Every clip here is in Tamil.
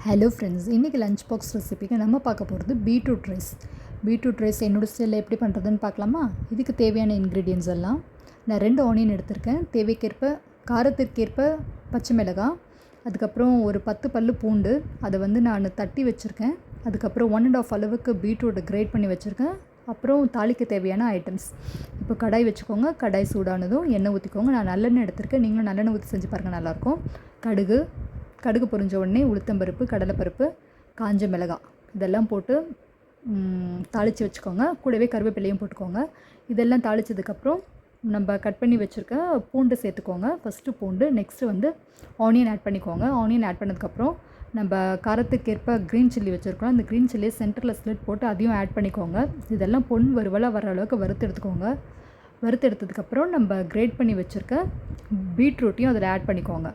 ஹலோ ஃப்ரெண்ட்ஸ், இன்றைக்கி லஞ்ச் பாக்ஸ் ரெசிபிக்கு நம்ம பார்க்க போகிறது பீட்ரூட் ரைஸ். பீட்ரூட் ரைஸ் என்னோடய ஸ்டைலில் எப்படி பண்ணுறதுன்னு பார்க்கலாமா? இதுக்கு தேவையான இன்க்ரீடியன்ஸ் எல்லாம் நான் 2 ஆனியன் எடுத்திருக்கேன். தேவைக்கேற்ப காரத்திற்கேற்ப பச்சை மிளகாய், அதுக்கப்புறம் ஒரு 10 பல்லு பூண்டு, அதை நான் தட்டி வச்சுருக்கேன். அதுக்கப்புறம் 1.5 அளவுக்கு பீட்ரூட்டை கிரேட் பண்ணி வச்சுருக்கேன். அப்புறம் தாளிக்க தேவையான ஐட்டம்ஸ். இப்போ கடாய் வச்சுக்கோங்க. கடாய் சூடானதும் எண்ணெய் ஊற்றிக்கோங்க. நான் நல்லெண்ணெய் எடுத்திருக்கேன். நீங்களும் நல்லெண்ணெய் ஊற்றி செஞ்சு பாருங்கள், நல்லாயிருக்கும். கடுகு பொரிஞ்ச உடனே உளுத்தம்பருப்பு, கடலைப்பருப்பு, காஞ்ச மிளகாய் இதெல்லாம் போட்டு தாளித்து வச்சுக்கோங்க. கூடவே கருவேப்பிலையும் போட்டுக்கோங்க. இதெல்லாம் தாளித்ததுக்கப்புறம் நம்ம கட் பண்ணி வச்சுருக்க பூண்டு சேர்த்துக்கோங்க. ஃபஸ்ட்டு பூண்டு, நெக்ஸ்ட்டு ஆனியன் ஆட் பண்ணிக்கோங்க. ஆனியன் ஆட் பண்ணதுக்கப்புறம் நம்ம காரத்துக்கேற்ப க்ரீன் சில்லி வச்சுருக்கோம். அந்த க்ரீன் சில்லியை சென்டரில் ஸ்லிட் போட்டு அதையும் ஆட் பண்ணிக்கோங்க. இதெல்லாம் வறுவலாக வர அளவுக்கு வறுத்து எடுத்துக்கோங்க. வறுத்து எடுத்ததுக்கப்புறம் நம்ம கிரேட் பண்ணி வச்சுருக்க பீட்ரூட்டையும் அதில் ஆட் பண்ணிக்கோங்க.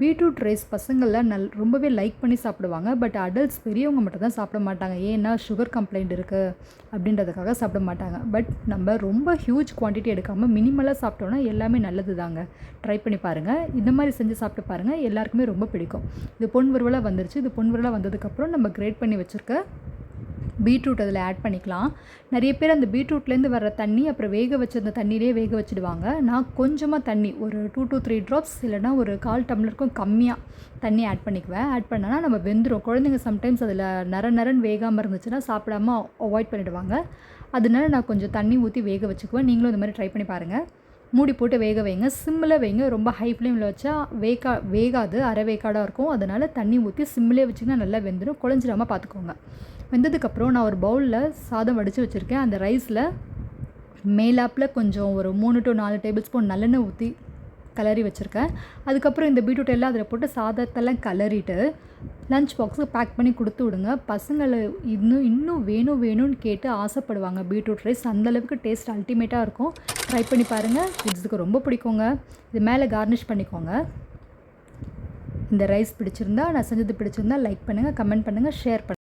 பீட்ரூட் ரைஸ் பசங்களில் ரொம்பவே லைக் பண்ணி சாப்பிடுவாங்க. பட் அடல்ட்ஸ், பெரியவங்க மட்டும் தான் சாப்பிட மாட்டாங்க. ஏன்னா சுகர் கம்ப்ளைண்ட் இருக்குது அப்படின்றதுக்காக சாப்பிட மாட்டாங்க. பட் நம்ம ரொம்ப ஹியூஜ் குவான்டிட்டி எடுக்காமல் மினிமலாக சாப்பிட்டோன்னா எல்லாமே நல்லது தாங்க. ட்ரை பண்ணி பாருங்கள். இந்த மாதிரி செஞ்சு சாப்பிட்டு பாருங்கள், எல்லாருக்குமே ரொம்ப பிடிக்கும். இது பொன் வறுவலாக வந்துருச்சு. இது பொன் வறுவலாக வந்ததுக்கப்புறம் நம்ம கிரேட் பண்ணி வச்சுருக்க பீட்ரூட் அதில் ஆட் பண்ணிக்கலாம். நிறைய பேர் அந்த பீட்ரூட்லேருந்து வர தண்ணி அப்புறம் வேக வச்ச அந்த தண்ணியிலே வேக வச்சுடுவாங்க. நான் கொஞ்சமாக தண்ணி, ஒரு 2 to 3 ட்ராப்ஸ் இல்லைனா ஒரு 1/4 டம்ளருக்கும் கம்மியாக தண்ணி ஆட் பண்ணிக்குவேன். ஆட் பண்ணனா நம்ம வெந்துடும். குழந்தைங்க சம்டைம்ஸ் அதில் நரன்னு வேகாமல் இருந்துச்சுன்னா சாப்பிடாம அவாய்ட் பண்ணிவிடுவாங்க. அதனால நான் கொஞ்சம் தண்ணி ஊற்றி வேக வச்சுக்குவேன். நீங்களும் இந்த மாதிரி ட்ரை பண்ணி பாருங்கள். மூடி போட்டு வேக வைங்க. சிம்மில் வைங்க. ரொம்ப ஹை ஃப்ளேமில் வச்சா வேகாது, அரை வேக்காடாக இருக்கும். அதனால் தண்ணி ஊற்றி சிம்மிலே வச்சிங்கன்னா நல்லா வெந்துடும். குழஞ்சிடாமல் பார்த்துக்கோங்க. வெந்ததுக்கப்புறம் நான் ஒரு பவுலில் சாதம் வடித்து வச்சுருக்கேன். அந்த ரைஸில் மேலாப்பில் கொஞ்சம் ஒரு 3 to 4 டேபிள் ஸ்பூன் நல்லெண்ணெய் ஊற்றி கிளறி வச்சுருக்கேன். அதுக்கப்புறம் இந்த பீட்ரூட் எல்லாம் அதில் போட்டு சாதத்தெல்லாம் கிளறிட்டு லஞ்ச் பாக்ஸுக்கு பேக் பண்ணி கொடுத்து விடுங்க. பசங்களை இன்னும் வேணும்னு கேட்டு ஆசைப்படுவாங்க. பீட்ரூட் ரைஸ் அந்தளவுக்கு டேஸ்ட் அல்டிமேட்டாக இருக்கும். ட்ரை பண்ணி பாருங்கள். கிட்ஸுக்கு ரொம்ப பிடிக்குங்க. இது மேலே கார்னிஷ் பண்ணிக்கோங்க. இந்த ரைஸ் பிடிச்சிருந்தா, நான் செஞ்சது பிடிச்சிருந்தா லைக் பண்ணுங்கள், கமெண்ட் பண்ணுங்கள், ஷேர் பண்ணுங்கள்.